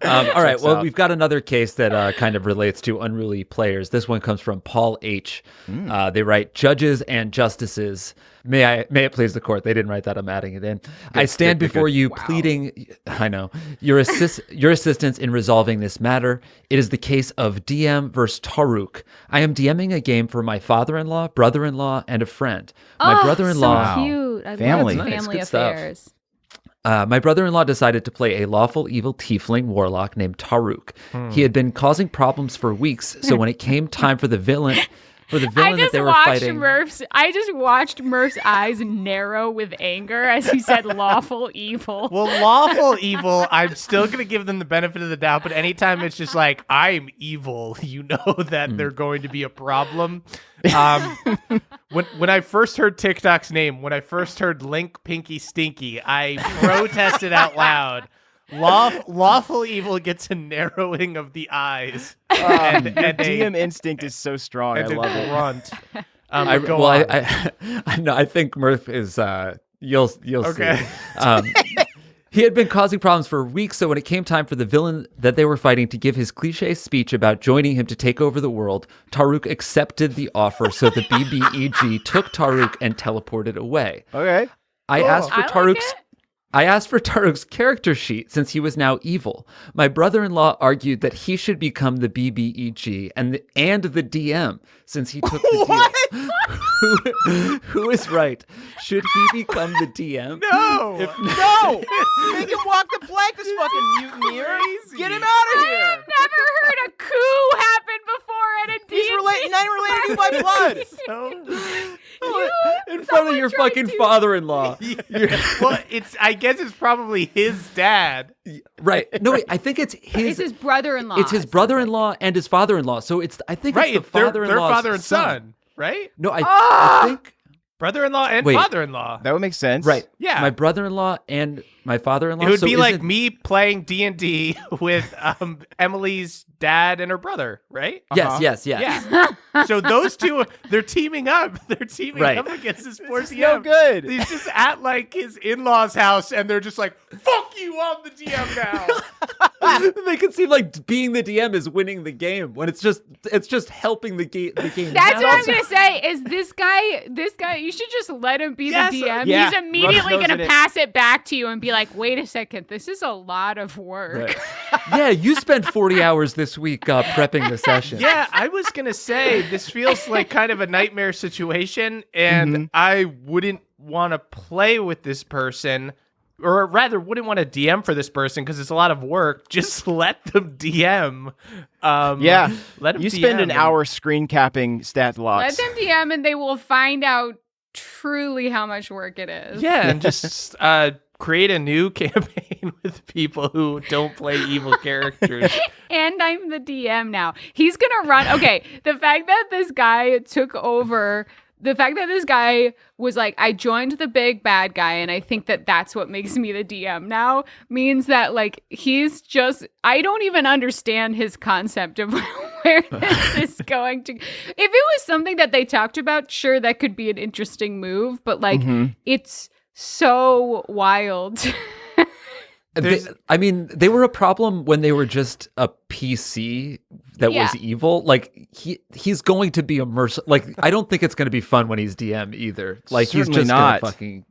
All right. Well, out. we've got another case that kind of relates to unruly players. This one comes from Paul H. They write, judges and justices. May it please the court. They didn't write that. I'm adding it in. I stand before you pleading, I know, your assistance in resolving this matter. It is the case of DM versus Taruk. I am DMing a game for my father-in-law, brother-in-law, and a friend. My brother-in-law. So cute. I Family. love Nice, family good stuff. affairs. My brother-in-law decided to play a lawful evil tiefling warlock named Taruk. He had been causing problems for weeks, so when it came time for the villain that they were fighting... I just watched Murph's eyes narrow with anger as he said lawful evil. Well, lawful evil, I'm still going to give them the benefit of the doubt, but anytime it's just like, I'm evil, you know that they're going to be a problem. When I first heard TikTok's name, when I first heard Link Pinky Stinky, I protested out loud. Lawful evil gets a narrowing of the eyes. And DM instinct is so strong. I love it. Grunt. I think Murph is. You'll Okay. see. He had been causing problems for weeks, so when it came time for the villain that they were fighting to give his cliche speech about joining him to take over the world, Taruk accepted the offer, so the BBEG took Taruk and teleported away. Okay. I asked for I like Taruk's. it. I asked for Taruk's character sheet since he was now evil. My brother-in-law argued that he should become the BBEG and the DM since he took the DM. Who is right? Should he become the DM? No! No! Make him walk the plank, this fucking mutineer. Get him out of here. I've never heard a coup happen before at a D&D. He's not related to you by blood. In front of your fucking father-in-law. Well, I guess it's probably his dad. Right. No, wait, I think it's It's his brother-in-law. It's his brother-in-law and his father-in-law. So I think it's the Their father-in-law's father and son, right? No, I think Brother-in-law and Wait. father-in-law. That would make sense. right. Yeah. My brother-in-law and my father-in-law. It would So be is like it- me playing D&D with Emily's dad and her brother, right? Yes. Yeah. So those two, they're teaming up. They're teaming Right. up against this poor DM. No good. He's just at like his in-laws' house, and they're just like, "Fuck you, I'm the DM now." Make it seem like being the DM is winning the game when it's just helping the game. That's what I'm gonna say. Is this guy? You should just let him be Yes, the DM. yeah. He's immediately Rub his nose gonna in it. pass it back to you and be like, "Wait a second, this is a lot of work." Right. Yeah, you spent 40 hours this week prepping the session. Yeah, I was gonna say this feels like kind of a nightmare situation, and I wouldn't want to play with this person, or rather, wouldn't want to DM for this person because it's a lot of work. Just let them DM. Yeah. Let them. You DM spend an and- hour screen capping stat blocks. Let them DM and they will find out truly how much work it is. Yeah, and just create a new campaign with people who don't play evil characters. And I'm the DM now. He's gonna run. Okay, the fact that this guy took over. The fact that this guy was like, I joined the big bad guy, and I think that that's what makes me the DM now, means that, like, he's just, I don't even understand his concept of where this is going to. If it was something that they talked about, sure, that could be an interesting move, but, like, it's so wild. They were a problem when they were just a PC that was evil. Like he's going to be a Like I don't think it's going to be fun when he's DM either. Like he's Certainly just not. gonna fucking.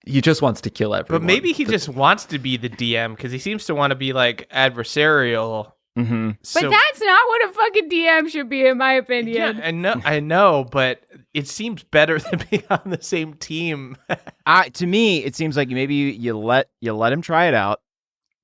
He just wants to kill everyone. But maybe he just wants to be the DM because he seems to want to be like adversarial. Mm-hmm. But that's not what a fucking DM should be, in my opinion. Yeah, I know, but it seems better than being on the same team. To me, it seems like maybe you let him try it out,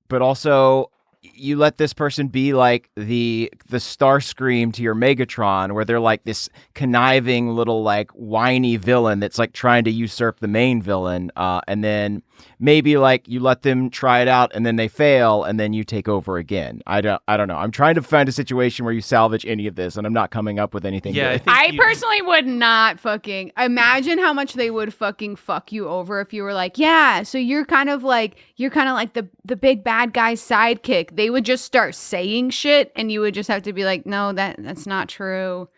but also you let this person be like the Starscream to your Megatron, where they're like this conniving little like whiny villain that's like trying to usurp the main villain, and then maybe like you let them try it out and then they fail and then you take over again. I don't know. I'm trying to find a situation where you salvage any of this, and I'm not coming up with anything. Yeah, good. I personally would not fucking imagine how much they would fucking fuck you over if you were like, yeah, so you're kind of like the big bad guy's sidekick. They would just start saying shit and you would just have to be like, no, that's not true.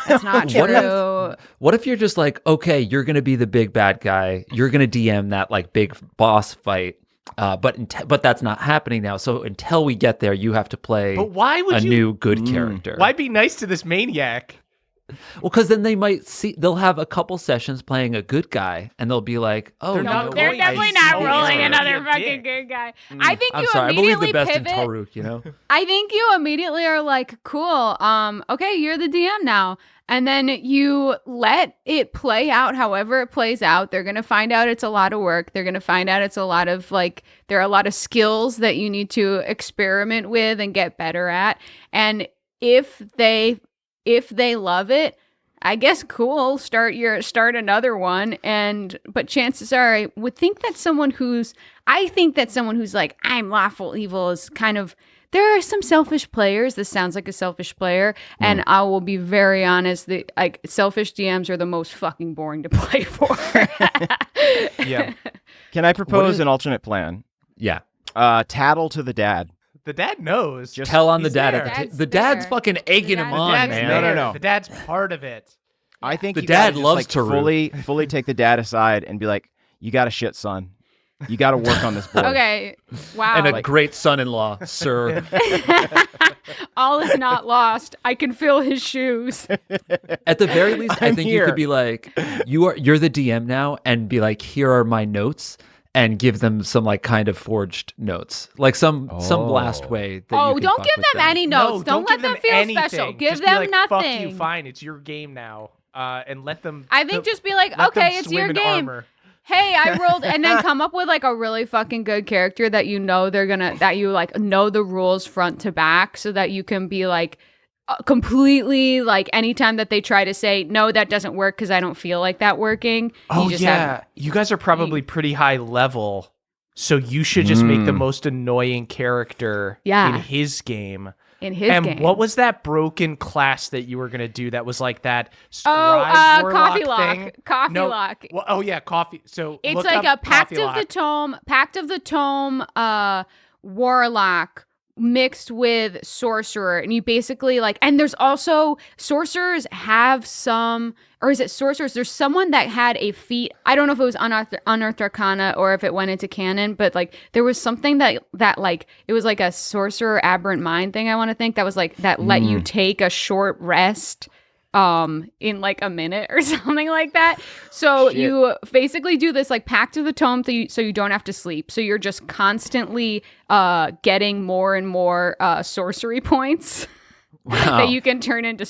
That's not true. What if you're just like, okay, you're gonna be the big bad guy. You're gonna DM that like big boss fight. But that's not happening now. So until we get there, you have to play But why would a you? new good character. Why be nice to this maniac? Well, because then they'll have a couple sessions playing a good guy, and they'll be like, "Oh, They're you not know, They're going definitely to not see rolling her. another Be a fucking dick. good guy. I think I'm you sorry. I believe immediately the best pivot. in Taruk. You know, I think you immediately are like, cool. Okay, you're the DM now. And then you let it play out however it plays out. They're going to find out it's a lot of work. They're going to find out it's a lot of there are a lot of skills that you need to experiment with and get better at. And if they love it, I guess cool. Start another one. But chances are I think that someone who's like, I'm lawful evil is kind of, there are some selfish players. This sounds like a selfish player. And I will be very honest, selfish DMs are the most fucking boring to play for. Yeah. Can I propose an alternate plan? yeah. Tattle to the dad. The dad knows. Just Tell on the he's dad. there. At Dad's the dad's there. fucking egging The him dad's on, there. man. No. The dad's part of it. I think The you gotta dad just, loves Taruk. fully take the dad aside and be like, "You got to shit, son. You got to work on this boy." Okay. Wow. And a great son-in-law, sir. All is not lost. I can feel his shoes. At the very least, I I'm think you here. could be like, you're the DM now, and be like, here are my notes, and give them some kind of forged notes, like some last way. That you can Don't fuck give with them any notes. No, don't let give them feel anything. special. Give Just be them like, nothing. Fuck you, fine. It's your game now. And let them. I think just be like, let them okay, it's swim your in game. armor. Hey, I rolled, and then come up with a really fucking good character that you know that you know the rules front to back, so that you can be completely anytime that they try to say no, that doesn't work because I don't feel like that working. Oh yeah, you guys are probably pretty high level, so you should just make the most annoying character Yeah. in his game. in his And game. what was that broken class that you were gonna do? That was like that. Coffee lock. Thing? Coffee No, lock. Well, oh yeah, coffee. So It's look like up a Pact Coffee of the Lock. Tome warlock mixed with sorcerer, and you basically and there's also sorcerers have some, or is it sorcerers? There's someone that had a feat. I don't know if it was unearthed arcana or if it went into canon, but there was something that it was like a sorcerer aberrant mind thing. I want to think that was that let you take a short rest in a minute or something like that. So Shit. you basically do this Pact of the Tome so you don't have to sleep. So you're just constantly getting more and more sorcery points that you can turn into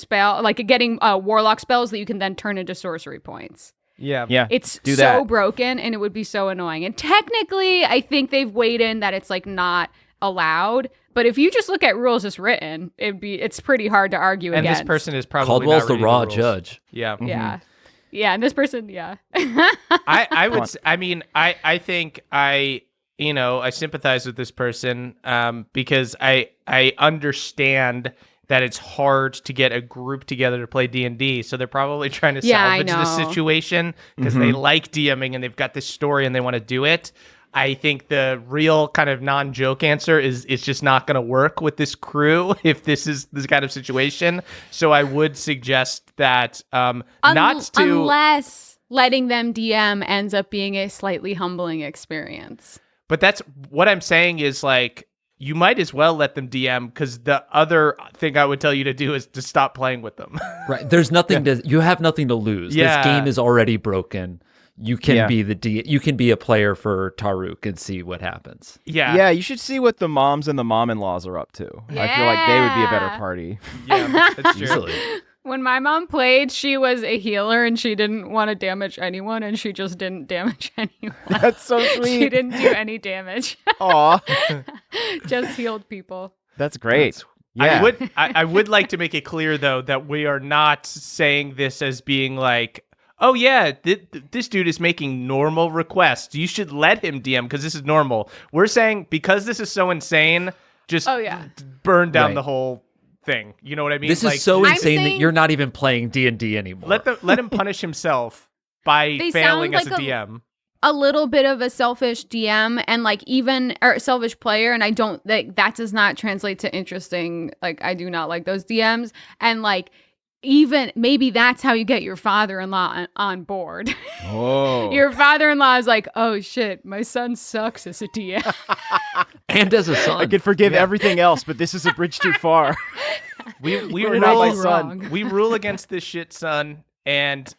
getting warlock spells that you can then turn into sorcery points. Yeah. It's do so that. broken, and it would be so annoying. And technically, I think they've weighed in that it's not allowed. But if you just look at rules as written, it's pretty hard to argue And against. this person is probably Caldwell's not the reading raw rules. judge. Yeah. Yeah. Yeah, and this person, yeah. I would. I think I sympathize with this person because I understand that it's hard to get a group together to play D&D. So they're probably trying to Yeah, I salvage this know. situation because they like DMing and they've got this story and they want to do it. I think the real kind of non-joke answer is it's just not going to work with this crew if this is this kind of situation. So I would suggest that not to unless letting them DM ends up being a slightly humbling experience. But that's what I'm saying is you might as well let them DM because the other thing I would tell you to do is to stop playing with them. Right. There's nothing you have nothing to lose. Yeah. This game is already broken. You can Yeah. be you can be a player for Taruk and see what happens. Yeah. Yeah, you should see what the moms and the mom-in-laws are up to. I feel like they would be a better Yeah. party. Yeah, that's true. Easily. When my mom played, she was a healer and she didn't want to damage anyone, and she just didn't damage anyone. That's so She sweet. didn't do any damage. Aw, Just healed people. that's great. Yeah. I would like to make it clear though that we are not saying this as being oh yeah, this dude is making normal requests. You should let him DM because this is normal. We're saying because this is so insane, just Oh, yeah. burn down Right. the whole thing. You know what I mean? This is so I'm insane that saying- you're not even playing D&D anymore. let him punish himself by They failing sound as a like DM. A little bit of a selfish DM and or selfish player, and I don't that does not translate to interesting. I do not like those DMs, and even maybe that's how you get your father-in-law on board. Oh. Your father-in-law is like, oh shit, my son sucks as a DM. And as a son. I could forgive everything else, but this is a bridge too far. We You're not my rule son. we rule against this shit, son. And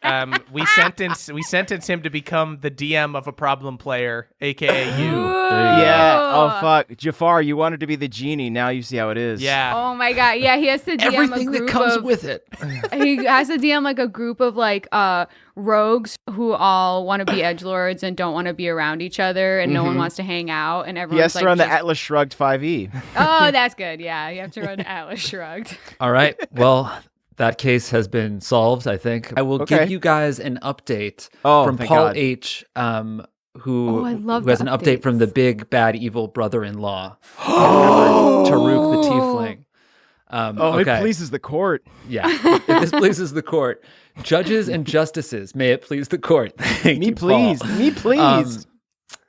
we sentence him to become the DM of a problem player, aka you. Yeah. Oh fuck, Jafar, you wanted to be the genie. Now you see how it is. Yeah. Oh my god. Yeah, he has to DM Everything a that group comes of, with it. he has to DM like a group of like rogues who all want to be edgelords and don't want to be around each other, and no one wants to hang out, and everyone's He has to like, run the just- Atlas Shrugged 5e. oh, that's good. Yeah, you have to run Atlas Shrugged. All right. Well, that case has been solved, I think. I will Okay. give you guys an update Oh, from thank Paul God. H., Oh, I love who has the an update from updates. the big, bad, evil brother-in-law, Taruk the Tiefling. Oh, okay. it pleases the court. Yeah, if this pleases the court. Judges and justices, may it please the court. Thank Me you, Paul. pleased. Me pleased.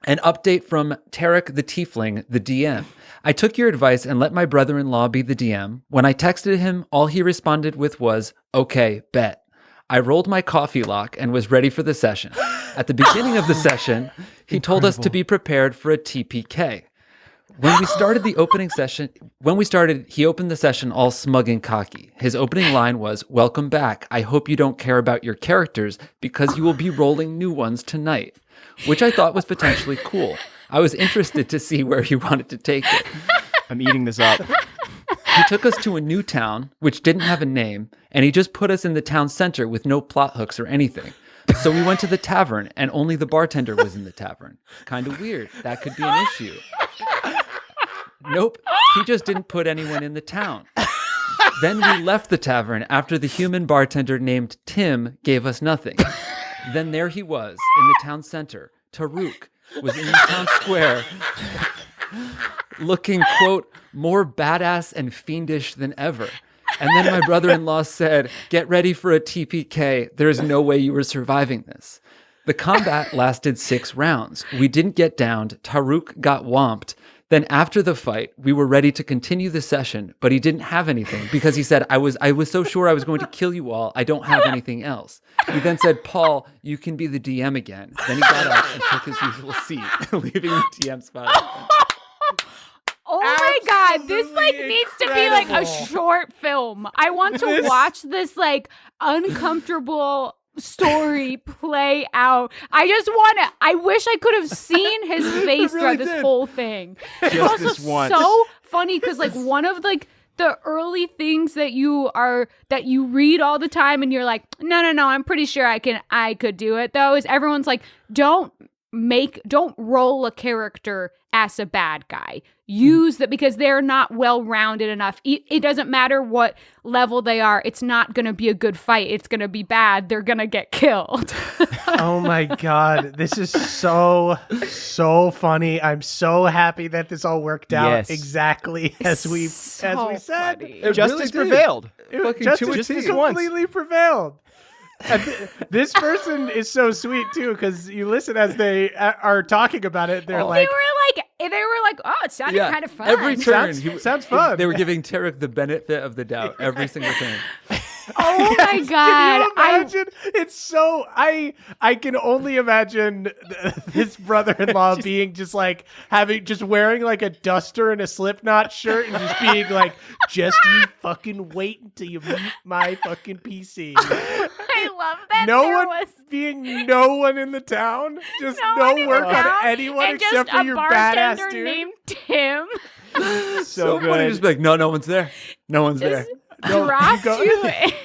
An update from Taruk the Tiefling, the DM. I took your advice and let my brother-in-law be the DM. When I texted him, all he responded with was, okay, bet. I rolled my coffee lock and was ready for the session. At the beginning of the session, he told us to be prepared for a TPK. When we started, he opened the session all smug and cocky. His opening line was, welcome back. I hope you don't care about your characters because you will be rolling new ones tonight, which I thought was potentially cool. I was interested to see where he wanted to take it. I'm eating this up. He took us to a new town, which didn't have a name, and he just put us in the town center with no plot hooks or anything. So we went to the tavern, and only the bartender was in the tavern. Kind of weird. That could be an issue. Nope, he just didn't put anyone in the town. Then we left the tavern after the human bartender named Tim gave us nothing. Then there he was in the town center. Taruk was in the town square looking, quote, more badass and fiendish than ever. And then my brother-in-law said, get ready for a TPK. There is no way you were surviving this. The combat lasted 6 rounds. We didn't get downed. Taruk got whomped. Then after the fight, we were ready to continue the session, but he didn't have anything because he said, I was so sure I was going to kill you all. I don't have anything else. He then said, Paul, you can be the DM again. Then he got up and took his usual seat, leaving the DM spot open. Oh my god, this like Absolutely needs to be like a incredible. short film. I want to watch this like uncomfortable story play out. I wish I could have seen his face throughout this whole thing. It's Just also this once. so funny because like one of like the early things that you read all the time and you're like, no, I'm pretty sure I could do it though, is everyone's like, don't roll a character as a bad guy. Use that because they're not well-rounded enough. It doesn't matter what level they are. It's not going to be a good fight. It's going to be bad. They're going to get killed. Oh my god, this is so funny. I'm so happy that this all worked out Yes. exactly as we said. funny. It Justice really did. prevailed. Fucking Justice to a just T. this once. completely prevailed. And this person is so sweet too, because you listen as they are talking about it. They're like, they were like, oh, it sounded Yeah, kind of fun. every turn. sounds fun. They were giving Tarek the benefit of the doubt every single turn. Oh my god. Can you imagine? It's so I can only imagine his brother-in-law being just like just wearing like a duster and a Slipknot shirt and just being like, just you fucking wait until you meet my fucking PC. I love that No there one was being no one in the town, just no no one in work the on town anyone and except just for a your bartender badass dude. named Tim So funny. good. Just be like, no one's there. No one's there. dropped go- you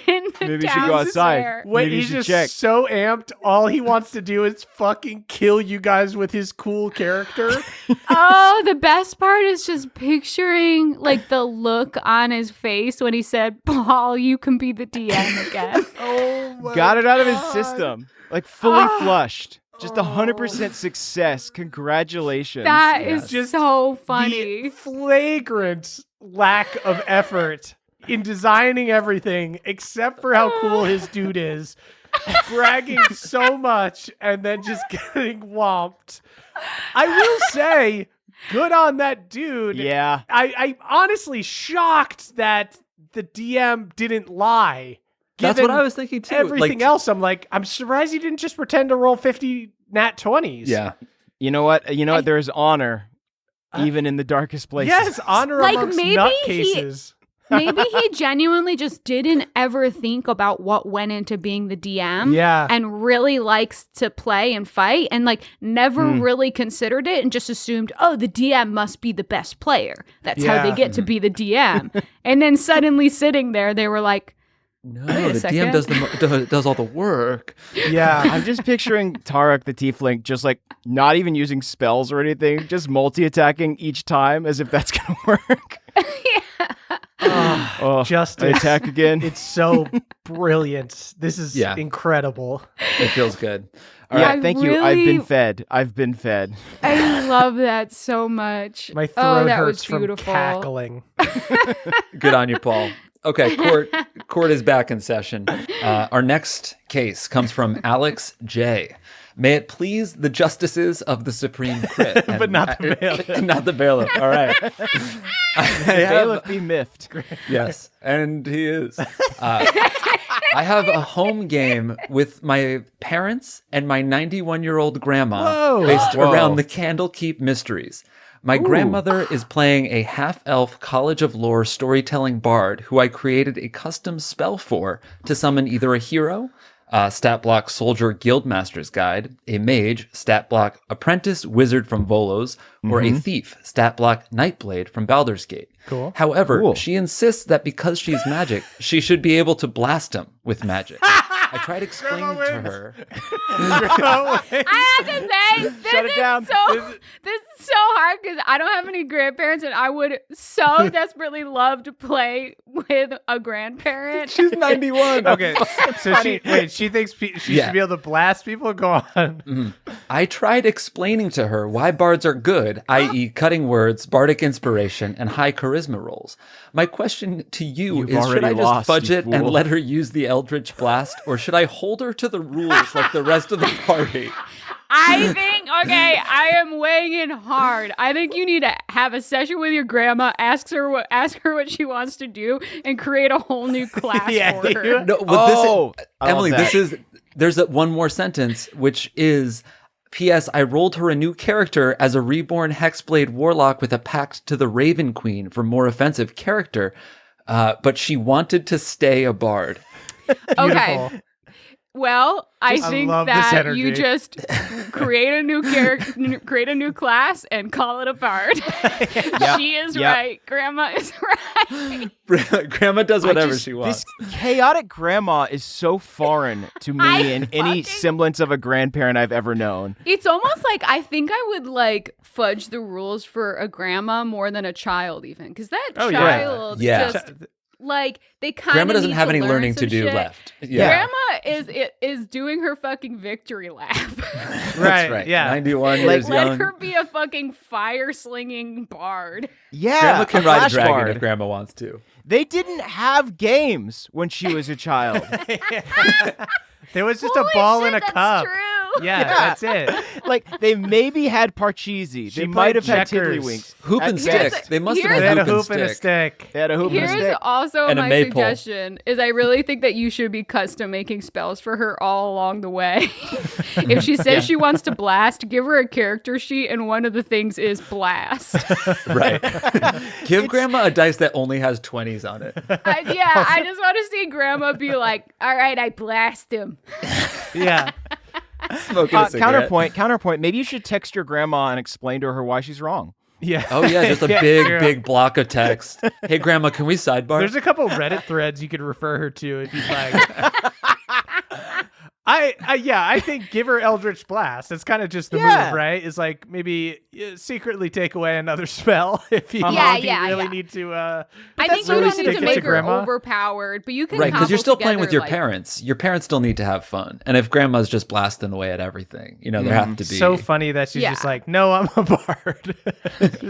in the Maybe you should town go outside. square. Wait, Maybe you he's should just check. so amped. All he wants to do is fucking kill you guys with his cool character. Oh, the best part is just picturing like the look on his face when he said, Paul, you can be the DM again. Oh my Got it out of his God. system. Like fully flushed. Just 100% success. Congratulations. That is Yes. Just so funny. The flagrant lack of effort in designing everything except for how cool his dude is. Bragging so much and then just getting whomped. I will say, good on that dude. Yeah. I honestly shocked that the DM didn't lie. That's what I was thinking too. Everything else, I'm like, I'm surprised you didn't just pretend to roll 50 nat 20s. Yeah. You know what? There's honor even in the darkest places. Yes, honor Like, amongst maybe nutcases. Maybe he genuinely just didn't ever think about what went into being the DM. Yeah. And really likes to play and fight and like never really considered it and just assumed, oh, the DM must be the best player. That's how they get to be the DM. And then suddenly sitting there, they were like, No, Wait a the second. DM does all the work. Yeah. I'm just picturing Taruk the Tiefling just like not even using spells or anything, just multi-attacking each time as if that's going to work. Oh, Just I attack again. It's so brilliant. This is incredible. It feels good. All Yeah, right. thank you. I've been fed. I love that so much. My throat that hurts was from beautiful. cackling. Good on you, Paul. Okay, court is back in session. Our next case comes from Alex J. May it please the justices of the Supreme Crit. But not the bailiff. Not the bailiff. All right. Bailiff be miffed. Yes, and he is. I have a home game with my parents and my 91-year-old grandma based around the Candlekeep Mysteries. My grandmother is playing a half-elf College of Lore storytelling bard who I created a custom spell for to summon either a hero, stat block soldier guildmaster's guide, a mage, stat block apprentice wizard from Volos, or a thief, stat block nightblade from Baldur's Gate. Cool. However, she insists that because she's magic, she should be able to blast him with magic. I tried explaining to her. I have to say, Shut it down. This is so hard because I don't have any grandparents, and I would so desperately love to play with a grandparent. She's 91. Okay, so she thinks she should be able to blast people? Go on. I tried explaining to her why bards are good, i.e. cutting words, bardic inspiration, and high charisma rolls. My question to you You've is, should I already just lost, fudge you it and fool. let her use the Eldritch Blast, or should I hold her to the rules like the rest of the party? I think, I am weighing in hard. I think you need to have a session with your grandma, ask her what she wants to do, and create a whole new class for her. No, but I love Emily, that. there's one more sentence, which is, P.S. I rolled her a new character as a reborn Hexblade Warlock with a pact to the Raven Queen for more offensive character, but she wanted to stay a bard. Okay. Well, I think love this that energy. you just create a new character, create a new class, and call it a bard. She is right. Grandma is right. Grandma does whatever she wants. This chaotic grandma is so foreign to me and any semblance of a grandparent I've ever known. It's almost like I think I would like fudge the rules for a grandma more than a child, even because that child just. Like they kind of Grandma doesn't have any learning to do shit. left. Yeah. Grandma is doing her fucking victory lap. Right. Right. Yeah. 91 years Let young. her be a fucking fire slinging bard. Yeah, Grandma can a ride a flash dragon bard. if Grandma wants to. They didn't have games when she was a child. There was just Holy a ball shit, and a that's cup. True. Yeah, that's it. Like they maybe had Parcheesi. She They might have played had checkers. Tiddlywinks. Hoop and Here's- stick. They must have here's- They had had a hoop hoop and a stick. They had a hoop and a Here's stick. also And a my maypole. suggestion is I really think that you should be custom making spells for her all along the way. If she says she wants to blast, give her a character sheet and one of the things is blast. Right. Give Grandma a dice that only has 20s on it. I just want to see Grandma be like, all right, I blast him. Yeah. Smoking a cigarette. Counterpoint. Maybe you should text your grandma and explain to her why she's wrong. Yeah. Oh, yeah, just a Yeah, big, true. big block of text. Hey, Grandma, can we sidebar? There's a couple Reddit threads you could refer her to if you'd like. I think give her Eldritch Blast. That's kind of just the move, right? Is like maybe secretly take away another spell if you, really need to. I think you really don't need stick to it make to her Grandma. overpowered, but you can Right, because you're cobble still playing with together, your like- parents. Your parents still need to have fun. And if Grandma's just blasting away at everything, there have to be. So funny that she's just like, no, I'm a bard.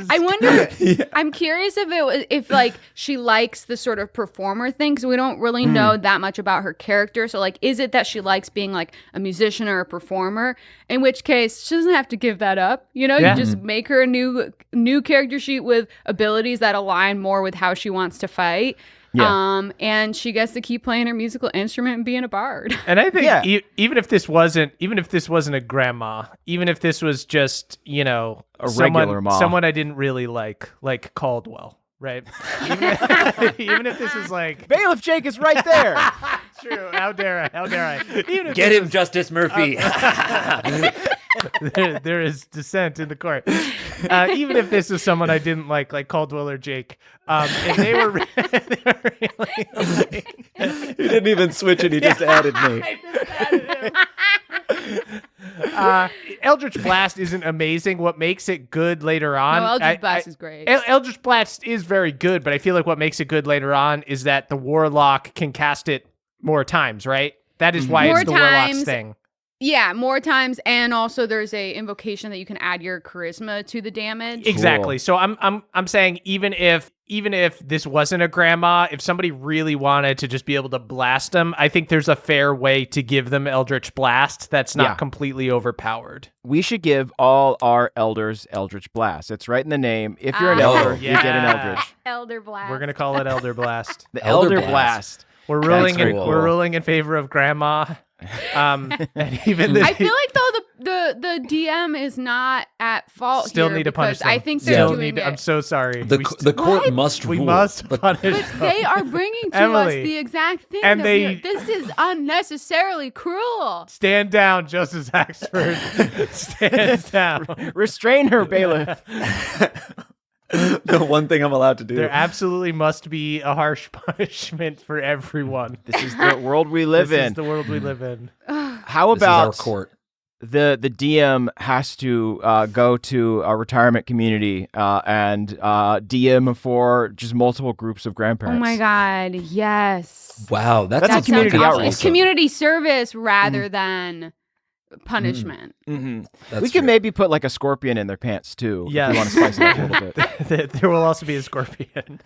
I wonder. I'm curious if it was if like she likes the sort of performer thing, because we don't really know that much about her character. So like, is it that she likes being like a musician or a performer? In which case, she doesn't have to give that up. You just make her a new character sheet with abilities that align more with how she wants to fight. Yeah. And she gets to keep playing her musical instrument and being a bard. And I think Yeah. even if this wasn't a grandma, even if this was just, A regular mom. someone I didn't really like Caldwell, right? Even if this was like Bailiff Jake is right there. true, how dare I? Even if Get this him, Justice Murphy. there is dissent in the court. Even if this was someone I didn't like Caldwell or Jake, if they were, really He didn't even switch it. He just added me. Eldritch Blast isn't amazing. What makes it good later on? No, Eldritch Blast is great. Eldritch Blast is very good, but I feel like what makes it good later on is that the Warlock can cast it more times, right? That is why More it's the Warlock's times. thing. Yeah, more times, and also there's a invocation that you can add your charisma to the damage. Exactly. So I'm saying even if this wasn't a grandma, if somebody really wanted to just be able to blast them, I think there's a fair way to give them Eldritch Blast that's not completely overpowered. We should give all our elders Eldritch Blast. It's right in the name. If you're an elder, you get an Eldritch. Elder Blast. We're gonna call it Elder Blast. The Elder Elder Blast. We're ruling very in cool. we're ruling in favor of grandma. And even this, I feel like though the DM is not at fault still here need to punish because them. I think they're Still doing need to, it. I'm so sorry. The court What? must we rule. must But punish But they are bringing to Emily. us the exact thing. And of they- this is unnecessarily cruel. Stand down, Justice Axford. Stand down. Restrain her, bailiff. the one thing I'm allowed to do. There absolutely must be a harsh punishment for everyone. This is the world we live This in. is the world we live in. How This is our about court. the DM has to go to a retirement community and DM for just multiple groups of Oh grandparents? my God! Yes. Wow, That's That a community sounds awesome. outreach. It's community service rather than punishment. Mm-hmm. That's We could true. maybe put like a scorpion in their pants too. Yes. If we want to spice it up a little bit. There will also be a scorpion.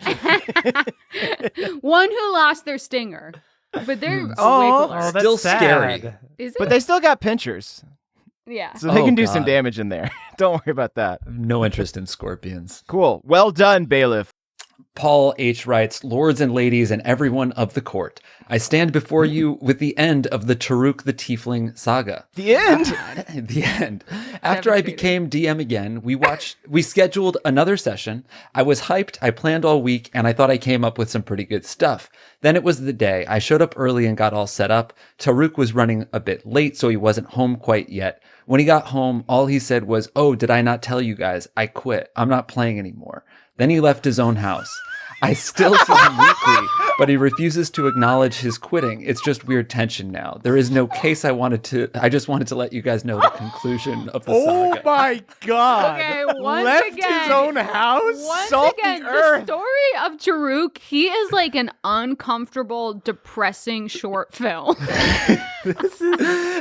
One who lost their stinger, but they're awake Oh, alert. that's Still sad. scary. Is it? But they still got pinchers, yeah. so they Oh, can do some God. damage in there. Don't worry about that. No interest in scorpions. Cool. Well done, bailiff. Paul H. writes, Lords and ladies and everyone of the court, I stand before you with the end of the Taruk the Tiefling saga. The end. The end. After I became DM again, we scheduled another session. I was hyped. I planned all week and I thought I came up with some pretty good stuff. Then it was the day. I showed up early and got all set up. Taruk was running a bit late, so he wasn't home quite yet. When he got home, all he said was, "Oh, did I not tell you guys? I quit. I'm not playing anymore." Then he left his own house. I still see him weekly, but he refuses to acknowledge his quitting. It's just weird tension now. There is no case. I just wanted to let you guys know the conclusion of the Oh saga. my God. Okay, once Left again- his own house? Once Salt again, the earth. the story of Taruk, he is like an uncomfortable, depressing short film.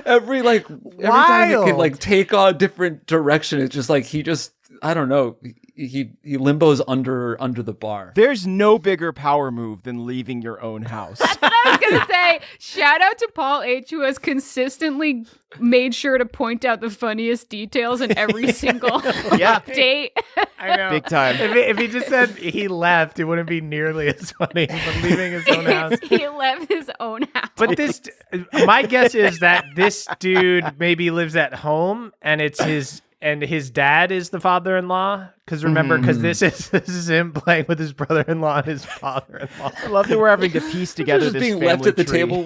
Every time it could Wild. like take a different direction, it's just like I don't know. He limbos under the bar. There's no bigger power move than leaving your own house. I was going to say, shout out to Paul H., who has consistently made sure to point out the funniest details in every single Yeah. update. I know. Big time. If he just said he left, it wouldn't be nearly as funny. But leaving his own house. He left his own house. But my guess is that this dude maybe lives at home, and his dad is the father-in-law. Because remember, this is him playing with his brother-in-law and his father-in-law. I love that we're having to piece together You're just this being left family at the tree. table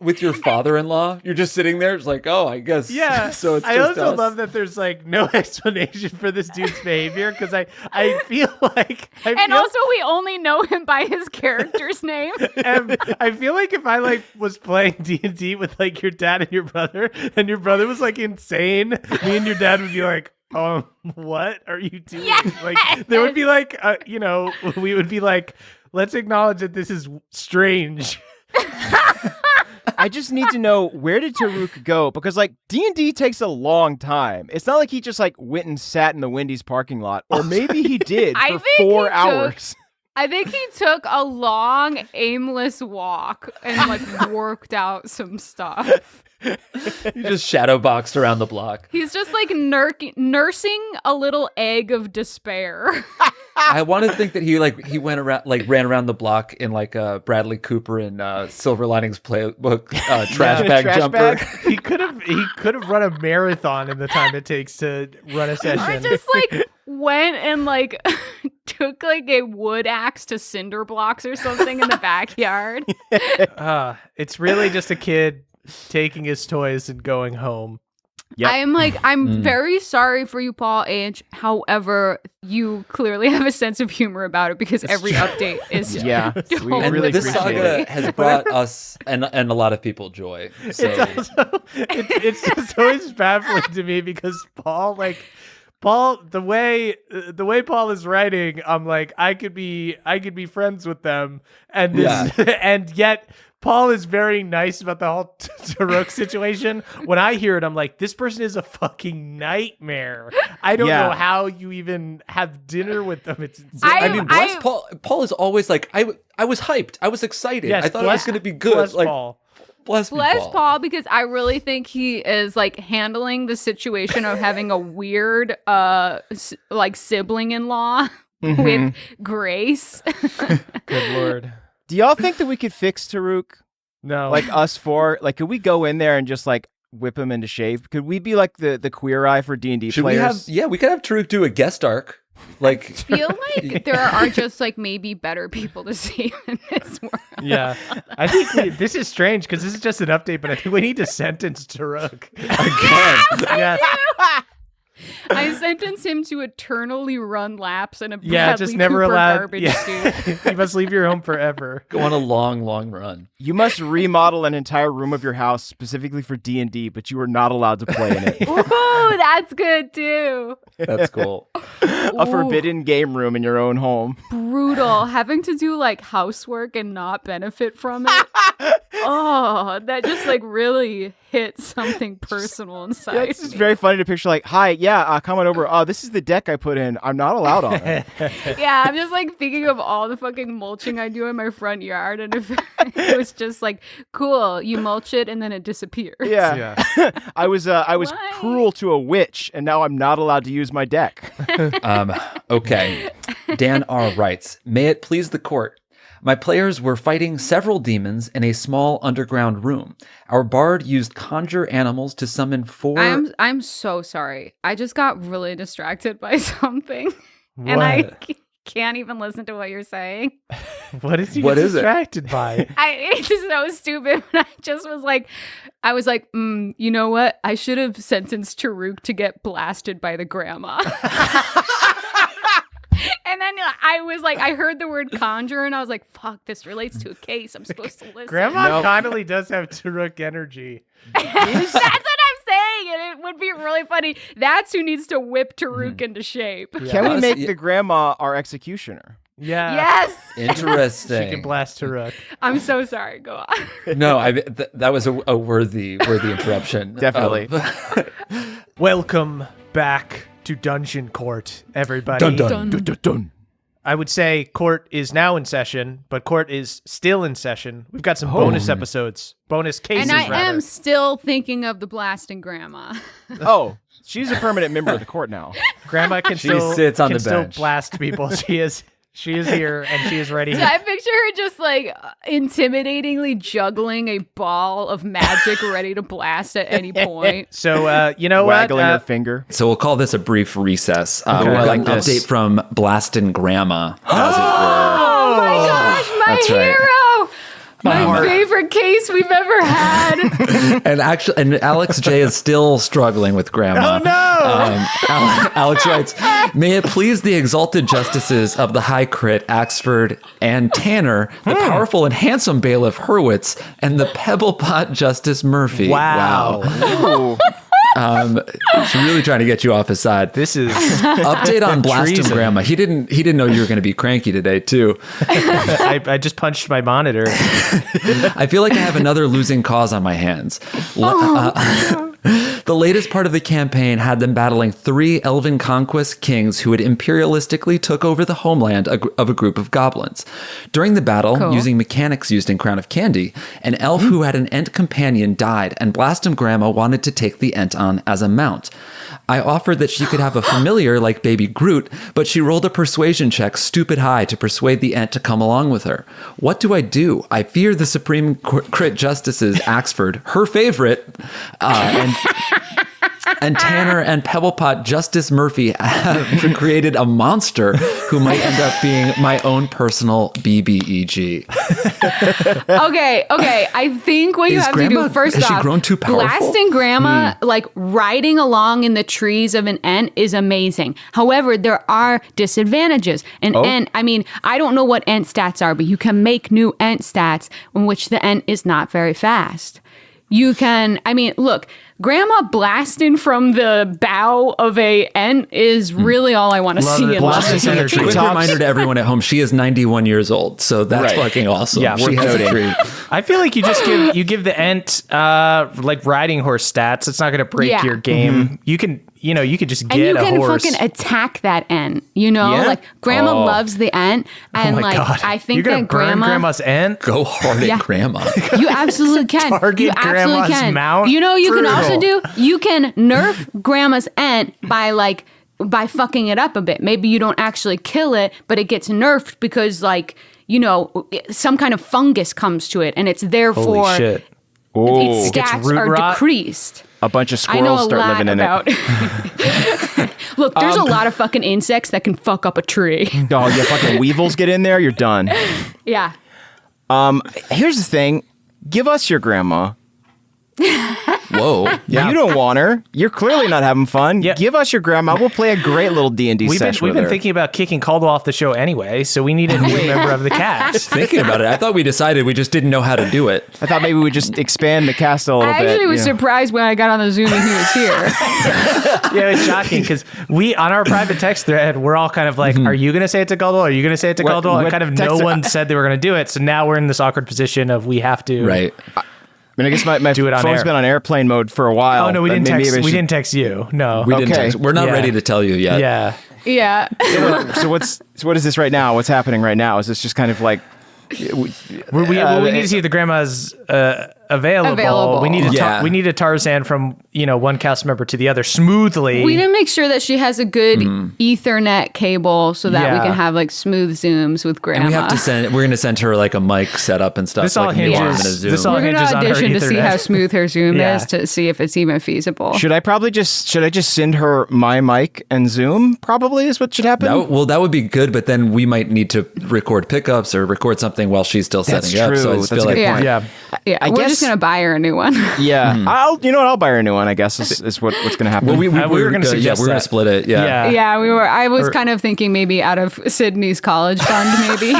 with your father-in-law. You're just sitting there. It's like, oh, I guess. Yeah. So it's I just also us. love that there's like no explanation for this dude's behavior because I feel like And also, we only know him by his character's name. I feel like if I like was playing D&D with like your dad and your brother was like insane, me and your dad would be like, what are you doing? Yes! Like there would be like, we would be like, let's acknowledge that this is strange. I just need to know, where did Taruk go? Because like D&D takes a long time. It's not like he just like went and sat in the Wendy's parking lot, or maybe he did I for think 4 he hours. I think he took a long, aimless walk and like worked out some stuff. You just shadow boxed around the block. He's just like nursing a little egg of despair. I want to think that he went around ran around the block in like a Bradley Cooper and Silver Linings Playbook trash bag jumper. He could have run a marathon in the time it takes to run a Or session. just like went and like took like a wood axe to cinder blocks or something in the backyard. It's really just a kid taking his toys and going home. Yep. I'm very sorry for you, Paul H. However, you clearly have a sense of humor about it because every update is Yeah, we totally And really this appreciate saga it. has brought us and a lot of people joy. So It's just always baffling to me because Paul, the way Paul is writing, I'm like, I could be friends with them, and this, and yet Paul is very nice about the whole Taruk situation. When I hear it, I'm like, this person is a fucking nightmare. I don't know how you even have dinner with them. It's insane. I mean, Paul is always like, I was hyped. I was excited. Yes, I thought it was going to be good. Bless Like, Paul. bless Paul because I really think he is like handling the situation of having a weird like sibling-in-law with grace. Good Lord. Do y'all think that we could fix Taruk? No. Like us four? Like, could we go in there and just like whip him into shape? Could we be like the queer eye for D&D Should players? we could have Taruk do a guest arc. Like, I feel like there are just like maybe better people to see in this world. Yeah, I think this is strange because this is just an update, but I think we need to sentence Taruk again. Yeah, I sentence him to eternally run laps in a Bradley yeah, just never Cooper allowed. garbage Yeah, suit. you must leave your home forever. go on a long, long run. You must remodel an entire room of your house specifically for D&D, but you are not allowed to play in it. Ooh, that's good too. That's cool. A forbidden game room in your own home. Brutal. Having to do like housework and not benefit from it. Oh, that just like really hit something personal inside. Yeah, it's just very funny to picture like, hi, come on over. Oh, this is the deck I put in. I'm not allowed on it. Yeah, I'm just like thinking of all the fucking mulching I do in my front yard, and if it was just like, cool, you mulch it and then it disappears. Yeah. I was Why? cruel to a witch, and now I'm not allowed to use my deck. Okay. Dan R. writes, may it please the court. My players were fighting several demons in a small underground room. Our bard used conjure animals to summon four... I'm so sorry. I just got really distracted by something. What? And I can't even listen to what you're saying. What is he What is it? distracted by? It's just so stupid. But I was like, you know what? I should have sentenced Taruk to get blasted by the grandma. And then I heard the word conjure, and I was like, fuck, this relates to a case. I'm supposed to listen. Grandma Nope. Connolly does have Taruk energy. That's what I'm saying, and it would be really funny. That's who needs to whip Taruk into shape. Yeah. Can we Us- make yeah. the grandma our executioner? Yeah. Yes. Interesting. She can blast Taruk. I'm so sorry. Go on. No, that was a worthy interruption. Definitely. Welcome back to Dungeon Court, everybody. Dun, dun. Dun, dun, dun. I would say court is now in session, but court is still in session. We've got some bonus episodes, bonus cases, And I rather. am still thinking of the blasting grandma. Oh, she's a permanent member of the court now. Grandma can She still sits on can the still bench. blast people. She is here and she is ready. So I picture her just like intimidatingly juggling a ball of magic ready to blast at any point. So you know Waggling her what? finger. So we'll call this a brief recess. We've I got like an this. update from Blastin' Grandma, as it were. Oh my gosh, my That's right. hero! My favorite case we've ever had. And Alex J is still struggling with Grandma. Oh no! Alex writes, may it please the exalted justices of the High Crit, Axford, and Tanner, the powerful and handsome bailiff Hurwitz, and the Pebblepot Justice Murphy. Wow. Ooh. He's really trying to get you off his side. This is Update on Blastin' Treason. Grandma. He didn't know you were going to be cranky today, too. I just punched my monitor. I feel like I have another losing cause on my hands. The latest part of the campaign had them battling 3 elven conquest kings who had imperialistically took over the homeland of a group of goblins. During the battle, Cool. using mechanics used in Crown of Candy, an elf who had an Ent companion died, and Blastum Grandma wanted to take the Ent on as a mount. I offered that she could have a familiar like baby Groot, but she rolled a persuasion check stupid high to persuade the Ent to come along with her. What do? I fear the Supreme Crit Justices, Axford, her favorite, and Tanner and Pebblepot Justice Murphy have created a monster who might end up being my own personal BBEG. Okay. I think what you have to do first has off, she grown too powerful? blasting Grandma, like riding along in the trees of an Ent is amazing. However, there are disadvantages. An Ent, I mean, I don't know what Ent stats are, but you can make new Ent stats in which the Ent is not very fast. You can, I mean, look, Grandma blasting from the bow of a Ent is really all I want to see in life. Quick reminder to everyone at home, she is 91 years old, so that's fucking awesome. Yeah, she has a dream. I feel like you just give the Ent like riding horse stats. It's not going to break your game. You can just get a horse. And you can fucking attack that Ent, Like, Grandma loves the Ent, and God. I think You're gonna that burn Grandma's Ent? Go hard at Grandma. You absolutely can. Target you absolutely Grandma's can. mount? You can Brutal. also do, you can nerf Grandma's Ent by fucking it up a bit. Maybe you don't actually kill it, but it gets nerfed because some kind of fungus comes to it, and it's therefore Holy shit. its Gets stats root are rot? decreased. A bunch of I know squirrels a start lot living in about. Look, there's a lot of fucking insects that can fuck up a tree. it. Oh, yeah, fucking weevils get in there, you're done. Yeah. Here's the thing. Give us your grandma. Whoa. You don't want her. You're clearly not having fun. Yeah. Give us your grandma. We'll play a great little D&D session We've with been her. thinking about kicking Caldwell off the show anyway, so we need a new member of the cast. Thinking about it, I thought we decided we just didn't know how to do it. I thought maybe we'd just expand the cast a little I bit. actually was you know. surprised when I got on the Zoom and he was here. Yeah, it's shocking because we, on our private text thread, we're all kind of like, are you going to say it to Caldwell? Are you going to say it to Caldwell? And what kind of text- no one said they were going to do it. So now we're in this awkward position of we have to. Right. I mean, I guess my Do it on phone's air. been on airplane mode for a while. Oh, no, we but didn't maybe text. I We should- didn't text you. No. We didn't Okay. text. We're not Yeah. ready to tell you yet. Yeah. Yeah. So what is this right now? What's happening right now? Is this just kind of like We need to see if the grandma's available. We need to Yeah. we need a Tarzan from one cast member to the other smoothly. We need to make sure that she has a good Ethernet cable so that we Yeah. can have like smooth Zooms with Grandma. And we have to we're going to send her like a mic setup and stuff. This all like maybe hinges- on a Zoom. this all We're going to hinges on her audition to see Ethernet. how smooth her Zoom Yeah. is to see if it's even feasible. should I just send her my mic and Zoom? Probably is what should happen. That would be good, but then we might need to record pickups or record something while she's still That's setting up. So I true. just That's feel a like good Yeah. point. Yeah. Yeah, I we're guess- just going to buy her a new one. Yeah, I'll buy her a new one. I guess is what's going to happen. well, we we were gonna suggest we're going that. to split it. Yeah. Yeah, we were. I was kind of thinking maybe out of Sydney's college fund, maybe.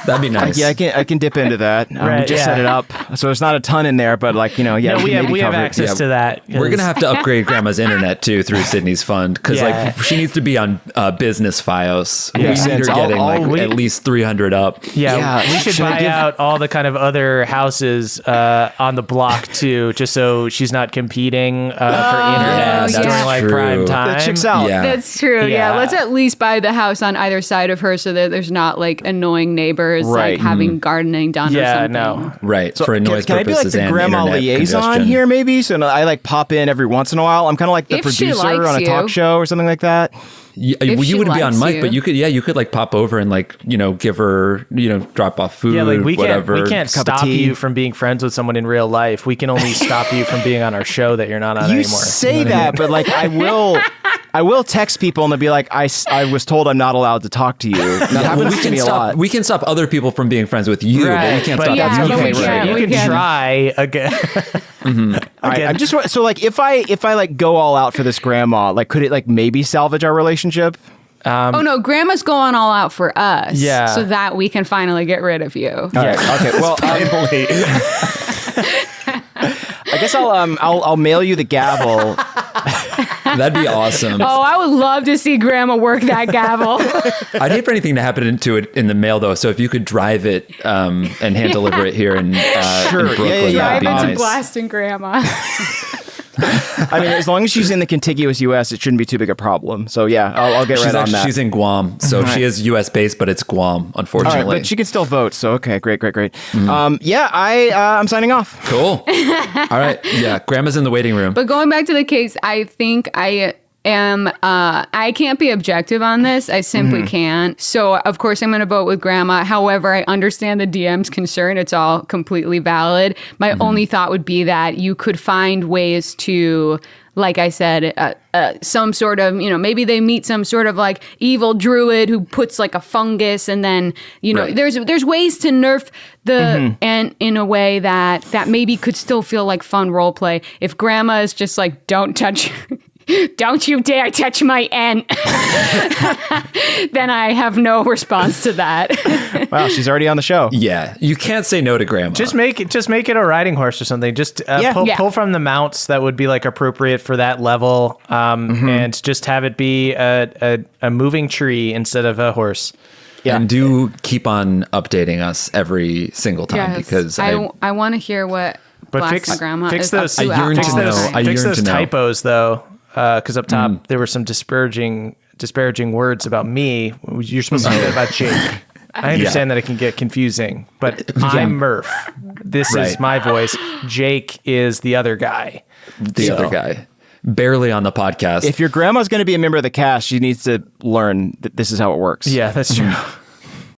That'd be nice. Yeah, I can dip into that. We Right, just yeah. set it up, so there's not a ton in there, but like No, we we can have maybe cover it. access to that. We're going to have to upgrade Grandma's internet too through Sydney's fund because Yeah. like she needs to be on business FiOS. We Makes need her sense. getting I'll- at least 300 up. Yeah, Yeah, we should should I buy give- out all the kind of other houses on the block too, just so she's not competing for internet that's during like true. prime time. That checks out. Yeah. That's true. Yeah. Yeah. Let's at least buy the house on either side of her so that there's not like annoying neighbors Right. like having gardening done or Yeah, something. no. Right. So for noise can I be like purposes the and grandma internet liaison congestion. here, maybe? So I like pop in every once in a while. I'm kind of like the If she producer likes on a talk you. show or something like that. Yeah, If well, she you wouldn't be on likes mic, but you could like pop over and like give her drop off food. Yeah, like whatever. we can't Cup of stop tea. you from being friends with someone in real life. We can only stop you from being on our show that you're not on You anymore. say You know what I that, but like I will text people and they'll be like, I was told I'm not allowed to talk to you. That Well, happens to me a lot. we can stop other people from being friends with you, but we Right, can't but stop yeah, you but from we being can't. You We can can. try again. All right, I'm just so like if I like go all out for this grandma, like could it like maybe salvage our relationship? Oh no, Grandma's going all out for us. Yeah. So that we can finally get rid of you. All right, okay. Well, I guess I'll mail you the gavel. That'd be awesome. Oh, I would love to see Grandma work that gavel. I'd hate for anything to happen to it in the mail, though. So if you could drive it and hand deliver it here in, Sure, in yeah, Brooklyn, yeah, Drive that'd be into nice. blasting Grandma. I mean, as long as she's in the contiguous U.S., it shouldn't be too big a problem. So yeah, I'll get right on that. She's in Guam, so she is U.S. based, but it's Guam, All unfortunately. right, but she can still vote. So okay, great. Yeah, I'm signing off. Cool. All right. Yeah, Grandma's in the waiting room. But going back to the case, I think I can't be objective on this. I simply can't. So of course I'm going to vote with grandma. However, I understand the DM's concern. It's all completely valid. My only thought would be that you could find ways to, like I said, some sort of, maybe they meet some sort of like evil druid who puts like a fungus, and then, there's ways to nerf the and in a way that maybe could still feel like fun role play. If grandma is just like, don't touch don't you dare touch my N, then I have no response to that. Wow, she's already on the show. Yeah, you can't say no to grandma. Just make it a riding horse or something. Just pull from the mounts that would be like appropriate for that level, and just have it be a moving tree instead of a horse. Yeah. And do keep on updating us every single time, because I want to hear what Blasted Grandma is up to. I fix those to know. typos though, because up top there were some disparaging words about me. You're supposed to say that about Jake. I understand that it can get confusing, but I'm Murph. This is my voice. Jake is the other guy. The other guy. Barely on the podcast. If your grandma's going to be a member of the cast, she needs to learn that this is how it works. Yeah, that's true.